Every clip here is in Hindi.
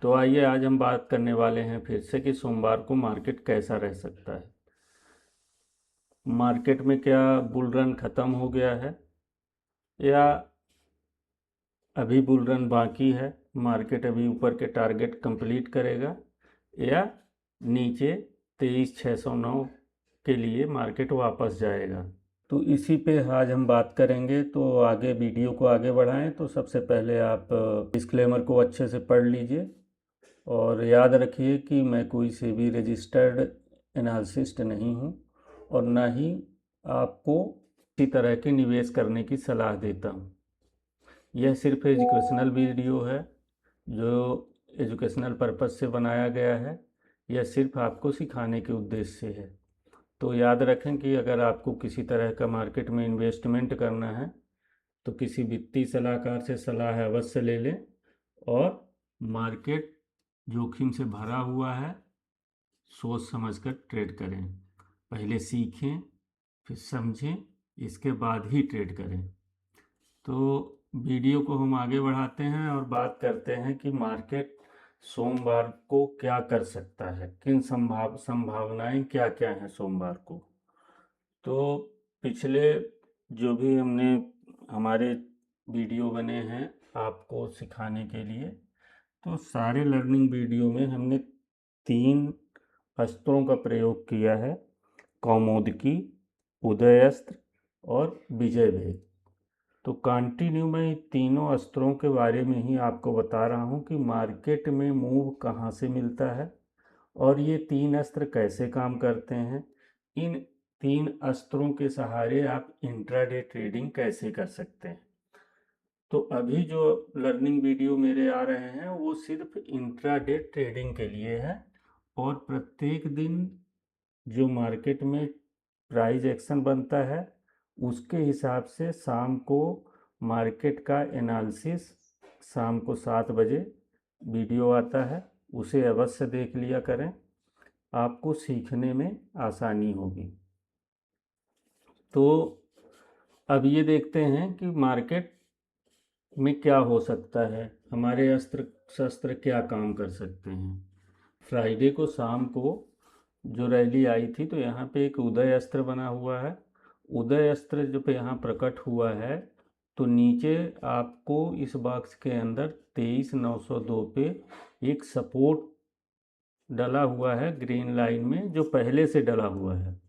तो आइए आज हम बात करने वाले हैं फिर से कि सोमवार को मार्केट कैसा रह सकता है। मार्केट में क्या बुल रन ख़त्म हो गया है या अभी बुल रन बाकी है? मार्केट अभी ऊपर के टारगेट कंप्लीट करेगा या नीचे 23,609 के लिए मार्केट वापस जाएगा? तो इसी पे आज हम बात करेंगे। तो आगे वीडियो को आगे बढ़ाएं तो सबसे पहले आप डिस्क्लेमर को अच्छे से पढ़ लीजिए और याद रखिए कि मैं कोई सेबी रजिस्टर्ड एनालिसिस्ट नहीं हूँ और ना ही आपको किसी तरह के निवेश करने की सलाह देता हूँ। यह सिर्फ एजुकेशनल वीडियो है जो एजुकेशनल पर्पज़ से बनाया गया है। यह सिर्फ आपको सिखाने के उद्देश्य से है। तो याद रखें कि अगर आपको किसी तरह का मार्केट में इन्वेस्टमेंट करना है तो किसी वित्तीय सलाहकार से सलाह अवश्य ले लें और मार्केट जोखिम से भरा हुआ है, सोच समझकर ट्रेड करें। पहले सीखें, फिर समझें, इसके बाद ही ट्रेड करें। तो वीडियो को हम आगे बढ़ाते हैं और बात करते हैं कि मार्केट सोमवार को क्या कर सकता है, किन संभावनाएं क्या क्या हैं सोमवार को। तो पिछले जो भी हमने हमारे वीडियो बने हैं आपको सिखाने के लिए, तो सारे लर्निंग वीडियो में हमने 3 अस्त्रों का प्रयोग किया है: कौमुदकी, उदयस्त्र और विजय वेग। तो कंटिन्यू मैं इन तीनों अस्त्रों के बारे में ही आपको बता रहा हूँ कि मार्केट में मूव कहाँ से मिलता है और ये 3 अस्त्र कैसे काम करते हैं। इन 3 अस्त्रों के सहारे आप इंट्राडे ट्रेडिंग कैसे कर सकते हैं। तो अभी जो लर्निंग वीडियो मेरे आ रहे हैं वो सिर्फ इंट्राडे ट्रेडिंग के लिए है और प्रत्येक दिन जो मार्केट में प्राइस एक्शन बनता है उसके हिसाब से शाम को मार्केट का एनालिसिस शाम को 7 बजे वीडियो आता है, उसे अवश्य देख लिया करें, आपको सीखने में आसानी होगी। तो अब ये देखते हैं कि मार्केट में क्या हो सकता है, हमारे अस्त्र शस्त्र क्या काम कर सकते हैं। फ्राइडे को शाम को जो रैली आई थी तो यहाँ पे एक उदय अस्त्र बना हुआ है। उदय अस्त्र जब यहाँ प्रकट हुआ है तो नीचे आपको इस बॉक्स के अंदर 23,902 पे एक सपोर्ट डला हुआ है ग्रीन लाइन में, जो पहले से डला हुआ है।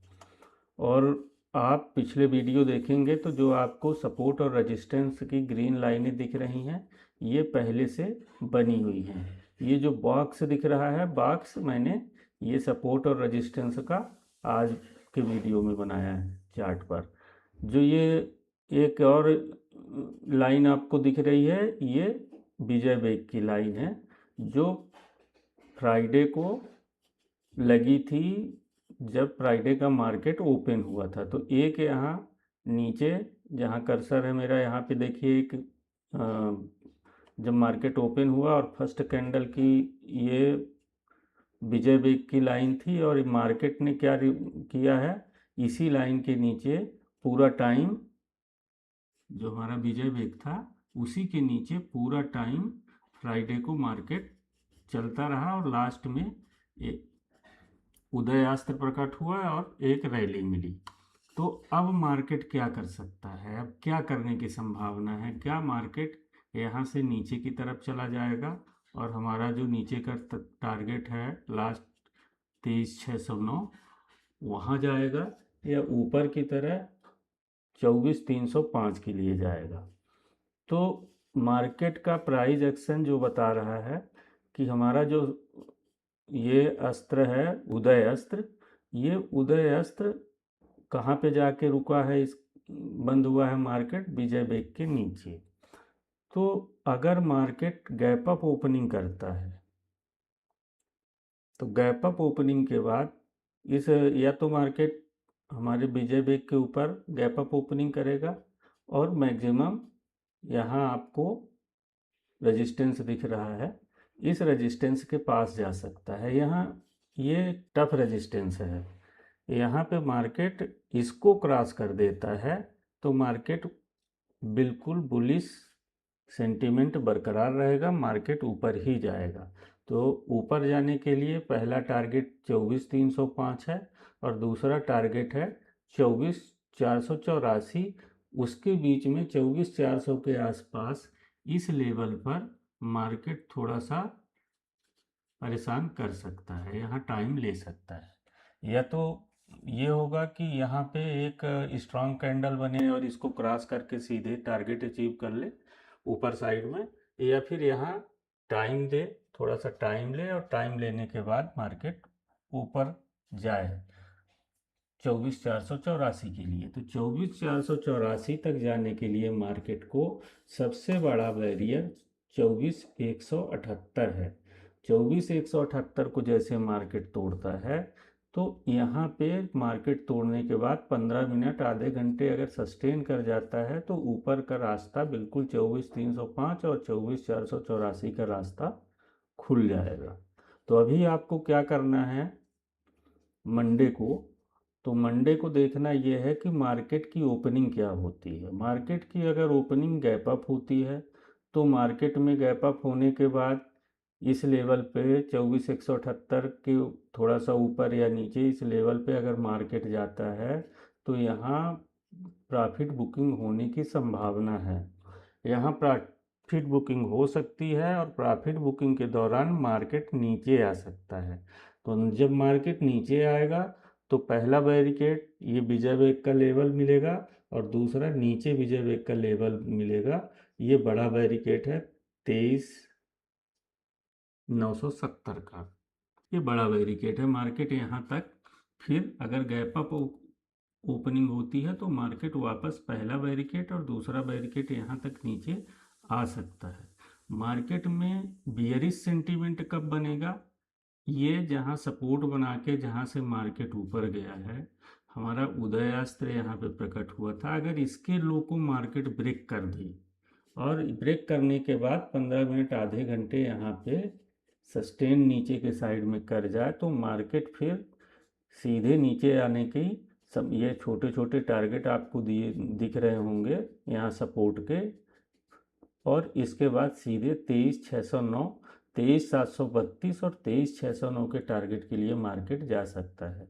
और आप पिछले वीडियो देखेंगे तो जो आपको सपोर्ट और रेजिस्टेंस की ग्रीन लाइनें दिख रही हैं ये पहले से बनी हुई हैं। ये जो बॉक्स दिख रहा है बॉक्स, मैंने ये सपोर्ट और रेजिस्टेंस का आज के वीडियो में बनाया है चार्ट पर। जो ये एक और लाइन आपको दिख रही है ये विजय वेग की लाइन है जो फ्राइडे को लगी थी जब फ्राइडे का मार्केट ओपन हुआ था। तो एक यहाँ नीचे जहाँ कर्सर है मेरा, यहाँ पे देखिए एक जब मार्केट ओपन हुआ और फर्स्ट कैंडल की ये विजय वेग की लाइन थी और मार्केट ने क्या किया है, इसी लाइन के नीचे पूरा टाइम जो हमारा विजय वेग था उसी के नीचे पूरा टाइम फ्राइडे को मार्केट चलता रहा और लास्ट में उदयास्त्र प्रकट हुआ और एक रैली मिली। तो अब मार्केट क्या कर सकता है, अब क्या करने की संभावना है? क्या मार्केट यहाँ से नीचे की तरफ चला जाएगा और हमारा जो नीचे का टारगेट है लास्ट 23,609 वहाँ जाएगा, या ऊपर की तरह 24,305 के लिए जाएगा? तो मार्केट का प्राइस एक्शन जो बता रहा है कि हमारा जो ये अस्त्र है उदय अस्त्र, ये उदय अस्त्र कहाँ पे जाके रुका है, इस बंद हुआ है मार्केट विजय वेग के नीचे। तो अगर मार्केट गैप अप ओपनिंग करता है तो गैप अप ओपनिंग के बाद इस या तो मार्केट हमारे विजय वेग के ऊपर गैप अप ओपनिंग करेगा और मैक्सिमम यहाँ आपको रेजिस्टेंस दिख रहा है, इस रेजिस्टेंस के पास जा सकता है। यहाँ ये टफ रेजिस्टेंस है, यहाँ पे मार्केट इसको क्रॉस कर देता है तो मार्केट बिल्कुल बुलिश सेंटीमेंट बरकरार रहेगा, मार्केट ऊपर ही जाएगा। तो ऊपर जाने के लिए पहला टारगेट 24,305 है और दूसरा टारगेट है 24,484। उसके बीच में 24,400 के आसपास इस लेवल पर मार्केट थोड़ा सा परेशान कर सकता है, यहाँ टाइम ले सकता है। या तो ये होगा कि यहाँ पे एक स्ट्रांग कैंडल बने और इसको क्रॉस करके सीधे टारगेट अचीव कर ले ऊपर साइड में, या फिर यहाँ टाइम दे, थोड़ा सा टाइम ले और टाइम लेने के बाद मार्केट ऊपर जाए 24,484 के लिए। तो 24,484 तक जाने के लिए मार्केट को सबसे बड़ा बैरियर 24,178 है। 24,178 को जैसे मार्केट तोड़ता है तो यहाँ पे मार्केट तोड़ने के बाद 15 मिनट आधे घंटे अगर सस्टेन कर जाता है तो ऊपर का रास्ता बिल्कुल 24,305 और 24,484 का रास्ता खुल जाएगा। तो अभी आपको क्या करना है मंडे को, तो मंडे को देखना ये है कि मार्केट की ओपनिंग क्या होती है। मार्केट की अगर ओपनिंग गैप अप होती है तो मार्केट में गैप अप होने के बाद इस लेवल पे 24,178 के थोड़ा सा ऊपर या नीचे इस लेवल पे अगर मार्केट जाता है तो यहाँ प्रॉफिट बुकिंग होने की संभावना है। यहाँ प्रॉफिट बुकिंग हो सकती है और प्रॉफिट बुकिंग के दौरान मार्केट नीचे आ सकता है। तो जब मार्केट नीचे आएगा तो पहला बैरिकेड ये विजय वेग का लेवल मिलेगा और दूसरा नीचे विजय वेग का लेवल मिलेगा। ये बड़ा बैरिकेड है 23,970 का, ये बड़ा बैरिकेड है। मार्केट यहाँ तक फिर अगर गैप अप ओपनिंग होती है तो मार्केट वापस पहला बैरिकेड और दूसरा बैरिकेड यहाँ तक नीचे आ सकता है। मार्केट में बियरिश सेंटीमेंट कब बनेगा, ये जहाँ सपोर्ट बना के जहाँ से मार्केट ऊपर गया है, हमारा उदयास्त्र यहाँ पे प्रकट हुआ था, अगर इसके लो को मार्केट ब्रेक कर दी और ब्रेक करने के बाद 15 मिनट आधे घंटे यहाँ पे सस्टेन नीचे के साइड में कर जाए तो मार्केट फिर सीधे नीचे आने की सब ये छोटे छोटे टारगेट आपको दिए दिख रहे होंगे यहाँ सपोर्ट के, और इसके बाद सीधे 23,609, 23,732 और 23,609 के टारगेट के लिए मार्केट जा सकता है।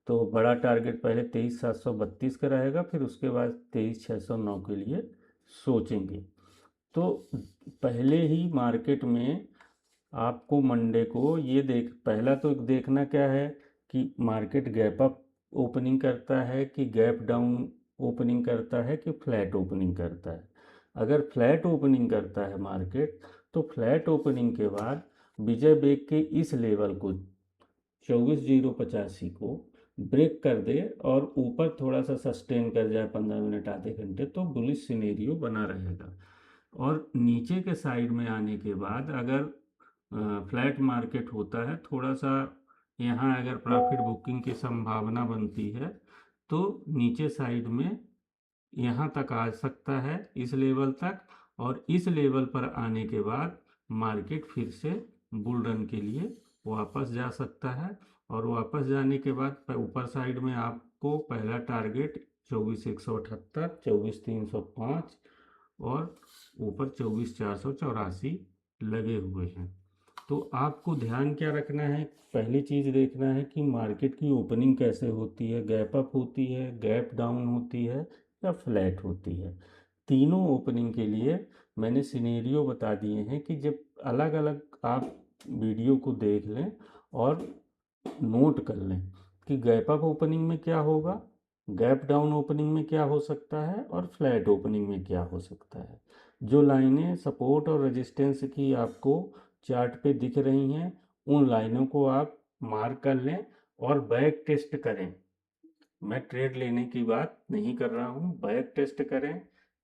तो बड़ा टारगेट पहले 23,732 का रहेगा, फिर उसके बाद 23,609 के लिए सोचेंगे। तो पहले ही मार्केट में आपको मंडे को ये पहला तो देखना क्या है कि मार्केट गैप अप ओपनिंग करता है कि गैप डाउन ओपनिंग करता है कि फ्लैट ओपनिंग करता है। अगर फ्लैट ओपनिंग करता है मार्केट तो फ्लैट ओपनिंग के बाद विजय बेग के इस लेवल को 24,085 को ब्रेक कर दे और ऊपर थोड़ा सा सस्टेन कर जाए 15 मिनट आधे घंटे तो बुलिश सिनेरियो बना रहेगा। और नीचे के साइड में आने के बाद अगर फ्लैट मार्केट होता है, थोड़ा सा यहाँ अगर प्रॉफिट बुकिंग की संभावना बनती है तो नीचे साइड में यहाँ तक आ सकता है इस लेवल तक, और इस लेवल पर आने के बाद मार्केट फिर से बुल रन के लिए वापस जा सकता है। और वापस जाने के बाद ऊपर साइड में आपको पहला टारगेट 24,178, 24,305 और ऊपर 24,484 लगे हुए हैं। तो आपको ध्यान क्या रखना है, पहली चीज़ देखना है कि मार्केट की ओपनिंग कैसे होती है, गैप अप होती है, गैप डाउन होती है या फ्लैट होती है। तीनों ओपनिंग के लिए मैंने सिनेरियो बता दिए हैं कि जब अलग अलग आप वीडियो को देख लें और नोट कर लें कि गैप अप ओपनिंग में क्या होगा, गैप डाउन ओपनिंग में क्या हो सकता है और फ्लैट ओपनिंग में क्या हो सकता है। जो लाइनें सपोर्ट और रेजिस्टेंस की आपको चार्ट पे दिख रही हैं उन लाइनों को आप मार्क कर लें और बैक टेस्ट करें। मैं ट्रेड लेने की बात नहीं कर रहा हूँ, बैक टेस्ट करें,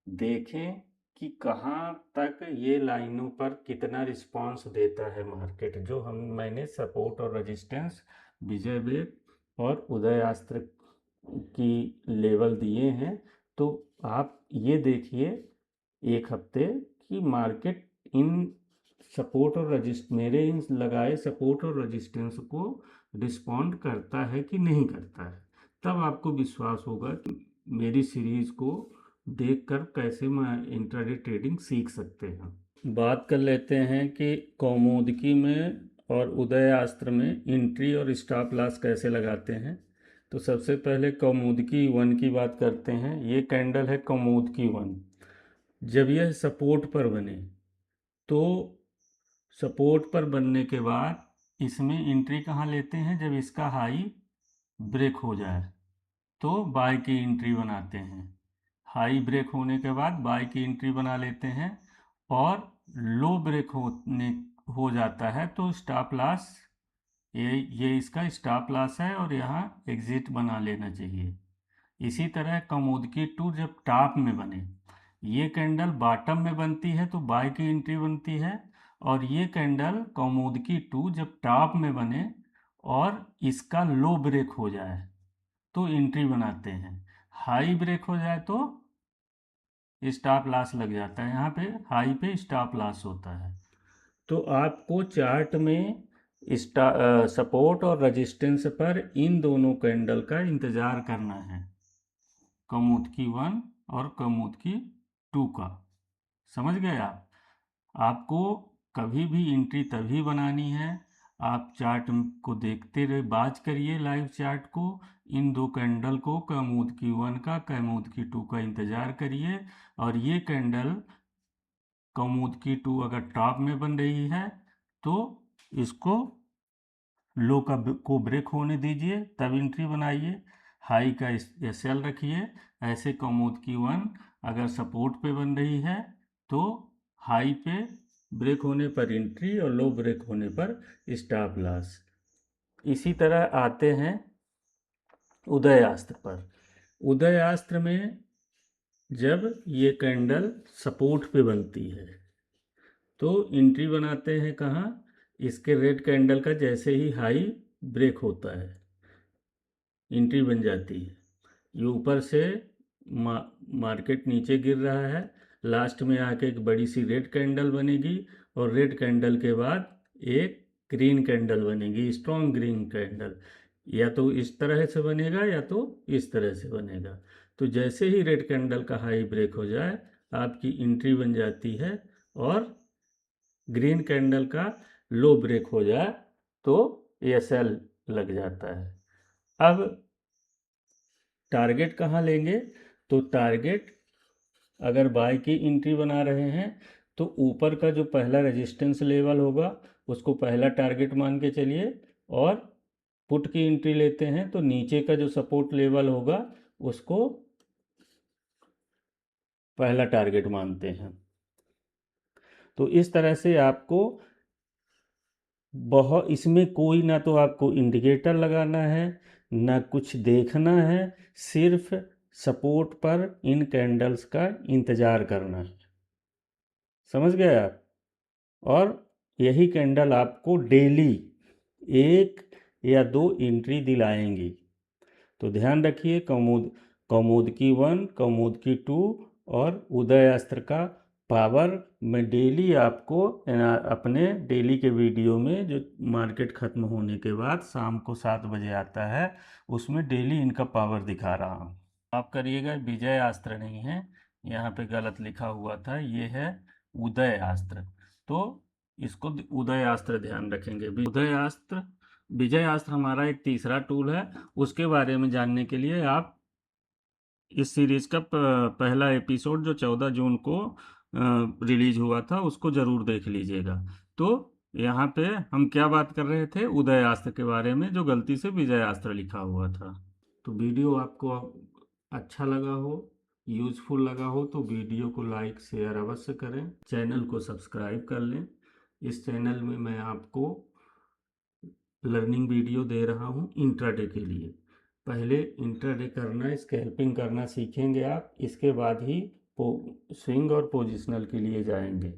देखें कि कहाँ तक ये लाइनों पर कितना रिस्पांस देता है मार्केट। जो मैंने सपोर्ट और रेजिस्टेंस विजय वेग और उदयास्त्र की लेवल दिए हैं, तो आप ये देखिए एक हफ्ते कि मार्केट इन सपोर्ट और मेरे इन लगाए सपोर्ट और रेजिस्टेंस को रिस्पॉन्ड करता है कि नहीं करता है। तब आपको विश्वास होगा कि मेरी सीरीज़ को देखकर कैसे मैं इंट्राडे ट्रेडिंग सीख सकते हैं। बात कर लेते हैं कि कौमोदकी में और उदयास्त्र में एंट्री और स्टॉप लॉस कैसे लगाते हैं। तो सबसे पहले कौमुदकी 1 की बात करते हैं। ये कैंडल है कौमुदकी 1। जब यह सपोर्ट पर बने तो सपोर्ट पर बनने के बाद इसमें एंट्री कहाँ लेते हैं, जब इसका हाई ब्रेक हो जाए तो बाय की एंट्री बनाते हैं। हाई ब्रेक होने के बाद बाय की एंट्री बना लेते हैं, और लो ब्रेक हो जाता है तो स्टॉप लॉस, ये इसका स्टॉप लॉस है और यहाँ एग्जिट बना लेना चाहिए। इसी तरह कमोदकी 2 जब टॉप में बने, ये कैंडल बॉटम में बनती है तो बाय की एंट्री बनती है, और ये कैंडल कमोदकी 2 जब टॉप में बने और इसका लो ब्रेक हो जाए तो एंट्री बनाते हैं। हाई ब्रेक हो जाए तो स्टॉप लॉस लग जाता है। यहाँ पे हाई पे स्टॉप लॉस होता है। तो आपको चार्ट में सपोर्ट और रेजिस्टेंस पर इन दोनों कैंडल का इंतज़ार करना है, कमोदकी 1 और कमोदकी 2 का। समझ गए आप। आपको कभी भी एंट्री तभी बनानी है, आप चार्ट को देखते रहे, बाज करिए लाइव चार्ट को, इन दो कैंडल को, कमोदकी 1 का कमोदकी 2 का इंतज़ार करिए। और ये कैंडल कमोदकी 2 अगर टॉप में बन रही है तो इसको लो को ब्रेक होने दीजिए, तब एंट्री बनाइए। हाई का SL रखिए। ऐसे कमोदकी 1 अगर सपोर्ट पे बन रही है तो हाई पे ब्रेक होने पर एंट्री और लो ब्रेक होने पर स्टॉप लॉस। इसी तरह आते हैं उदयास्त्र पर। उदयास्त्र में जब ये कैंडल सपोर्ट पे बनती है तो एंट्री बनाते हैं कहाँ, इसके रेड कैंडल का जैसे ही हाई ब्रेक होता है एंट्री बन जाती है। ये ऊपर से मार्केट नीचे गिर रहा है, लास्ट में आके एक बड़ी सी रेड कैंडल बनेगी, और रेड कैंडल के बाद एक ग्रीन कैंडल बनेगी, स्ट्रॉन्ग ग्रीन कैंडल। या तो इस तरह से बनेगा या तो इस तरह से बनेगा। तो जैसे ही रेड कैंडल का हाई ब्रेक हो जाए आपकी एंट्री बन जाती है, और ग्रीन कैंडल का लो ब्रेक हो जाए तो SL लग जाता है। अब टारगेट कहाँ लेंगे, तो टारगेट अगर बाय की एंट्री बना रहे हैं तो ऊपर का जो पहला रेजिस्टेंस लेवल होगा उसको पहला टारगेट मान के चलिए, और पुट की एंट्री लेते हैं तो नीचे का जो सपोर्ट लेवल होगा उसको पहला टारगेट मानते हैं। तो इस तरह से आपको बहुत, इसमें कोई ना तो आपको इंडिकेटर लगाना है ना कुछ देखना है, सिर्फ सपोर्ट पर इन कैंडल्स का इंतज़ार करना है। समझ गए आप। और यही कैंडल आपको डेली 1 या 2 एंट्री दिलाएंगी। तो ध्यान रखिए, कौमुदकी 1, कौमुदकी 2 और उदयास्त्र का पावर मैं डेली आपको अपने डेली के वीडियो में, जो मार्केट ख़त्म होने के बाद शाम को 7 बजे आता है, उसमें डेली इनका पावर दिखा रहा हूँ। आप करिएगा, विजयास्त्र नहीं है, यहाँ पे गलत लिखा हुआ था, ये है उदयास्त्र। तो इसको उदयास्त्र ध्यान रखेंगे। उदयास्त्र, विजयास्त्र हमारा एक तीसरा टूल है, उसके बारे में जानने के लिए आप इस सीरीज़ का पहला एपिसोड जो 14 जून को रिलीज हुआ था उसको ज़रूर देख लीजिएगा। तो यहाँ पे हम क्या बात कर रहे थे, उदयास्त्र के बारे में, जो गलती से विजयास्त्र लिखा हुआ था। तो वीडियो आपको अच्छा लगा हो, यूज़फुल लगा हो तो वीडियो को लाइक शेयर अवश्य करें, चैनल को सब्सक्राइब कर लें। इस चैनल में मैं आपको लर्निंग वीडियो दे रहा हूँ इंट्राडे के लिए। पहले इंट्राडे करना, स्कैल्पिंग करना सीखेंगे आप, इसके बाद ही स्विंग और पोजिशनल के लिए जाएंगे।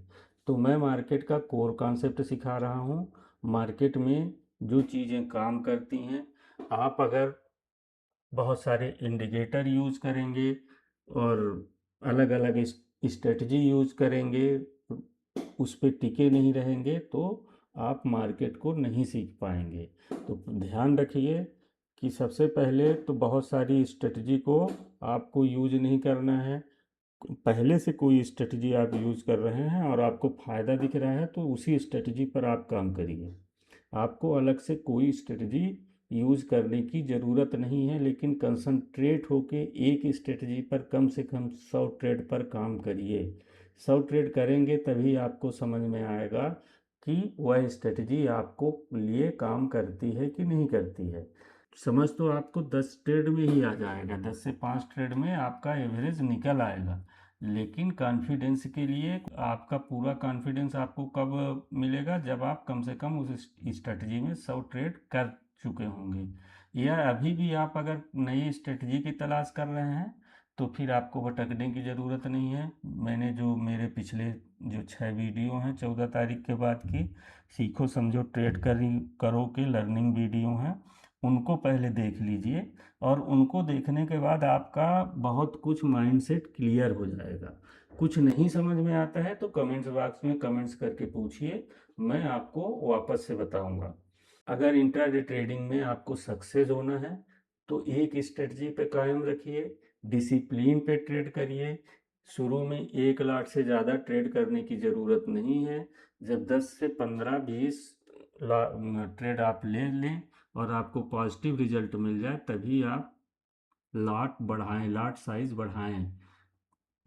तो मैं मार्केट का कोर कॉन्सेप्ट सिखा रहा हूँ, मार्केट में जो चीज़ें काम करती हैं। आप अगर बहुत सारे इंडिकेटर यूज़ करेंगे और अलग अलग स्ट्रेटजी यूज़ करेंगे, उस पर टिके नहीं रहेंगे तो आप मार्केट को नहीं सीख पाएंगे। तो ध्यान रखिए कि सबसे पहले तो बहुत सारी स्ट्रेटजी को आपको यूज नहीं करना है। पहले से कोई स्ट्रेटजी आप यूज़ कर रहे हैं और आपको फ़ायदा दिख रहा है तो उसी स्ट्रेटजी पर आप काम करिए। आपको अलग से कोई स्ट्रेटजी यूज़ करने की ज़रूरत नहीं है, लेकिन कंसंट्रेट होके एक स्ट्रेटजी पर कम से कम 100 ट्रेड पर काम करिए। 100 ट्रेड करेंगे तभी आपको समझ में आएगा कि वह स्ट्रेटजी आपको लिए काम करती है कि नहीं करती है। समझ तो आपको 10 ट्रेड में ही आ जाएगा, 10 से 5 ट्रेड में आपका एवरेज निकल आएगा, लेकिन कॉन्फिडेंस के लिए आपका पूरा कॉन्फिडेंस आपको कब मिलेगा, जब आप कम से कम उस स्ट्रेटजी में 100 ट्रेड कर चुके होंगे। या अभी भी आप अगर नई स्ट्रेटजी की तलाश कर रहे हैं तो फिर आपको भटकने की ज़रूरत नहीं है। मैंने जो मेरे पिछले जो 6 वीडियो हैं 14 तारीख के बाद की, सीखो समझो ट्रेड करो के लर्निंग वीडियो हैं, उनको पहले देख लीजिए, और उनको देखने के बाद आपका बहुत कुछ माइंडसेट क्लियर हो जाएगा। कुछ नहीं समझ में आता है तो कमेंट्स बॉक्स में कमेंट्स करके पूछिए, मैं आपको वापस से बताऊंगा। अगर इंट्राडे ट्रेडिंग में आपको सक्सेस होना है तो एक स्ट्रेटजी पे कायम रखिए, डिसिप्लिन पे ट्रेड करिए। शुरू में 1 लाख से ज़्यादा ट्रेड करने की ज़रूरत नहीं है। जब 10 से 15-20 ट्रेड आप ले लें और आपको पॉजिटिव रिजल्ट मिल जाए तभी आप लॉट बढ़ाएं, लॉट साइज़ बढ़ाएं।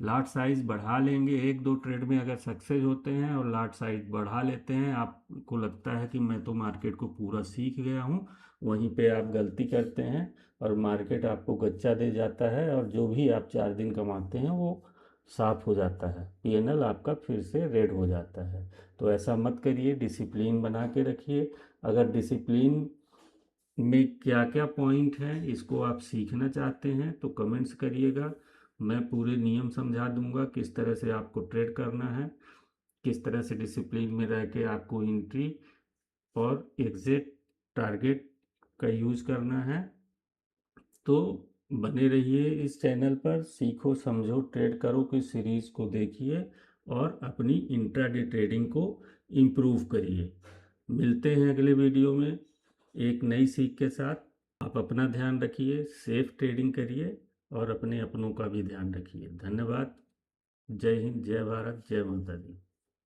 लॉट साइज़ बढ़ा लेंगे, 1-2 ट्रेड में अगर सक्सेस होते हैं और लॉट साइज़ बढ़ा लेते हैं, आपको लगता है कि मैं तो मार्केट को पूरा सीख गया हूँ, वहीं पे आप गलती करते हैं और मार्केट आपको गच्चा दे जाता है और जो भी आप 4 दिन कमाते हैं वो साफ हो जाता है, पीएनएल आपका फिर से रेड हो जाता है। तो ऐसा मत करिए, डिसिप्लिन बना के रखिए। अगर डिसिप्लिन में क्या क्या पॉइंट हैं इसको आप सीखना चाहते हैं तो कमेंट्स करिएगा, मैं पूरे नियम समझा दूंगा किस तरह से आपको ट्रेड करना है, किस तरह से डिसिप्लिन में रह के आपको एंट्री और एग्जिट टारगेट का यूज़ करना है। तो बने रहिए इस चैनल पर, सीखो समझो ट्रेड करो की सीरीज़ को देखिए और अपनी इंट्राडे ट्रेडिंग को इम्प्रूव करिए। मिलते हैं अगले वीडियो में एक नई सीख के साथ। आप अपना ध्यान रखिए, सेफ ट्रेडिंग करिए और अपने अपनों का भी ध्यान रखिए। धन्यवाद। जय हिंद, जय भारत, जय माता दी।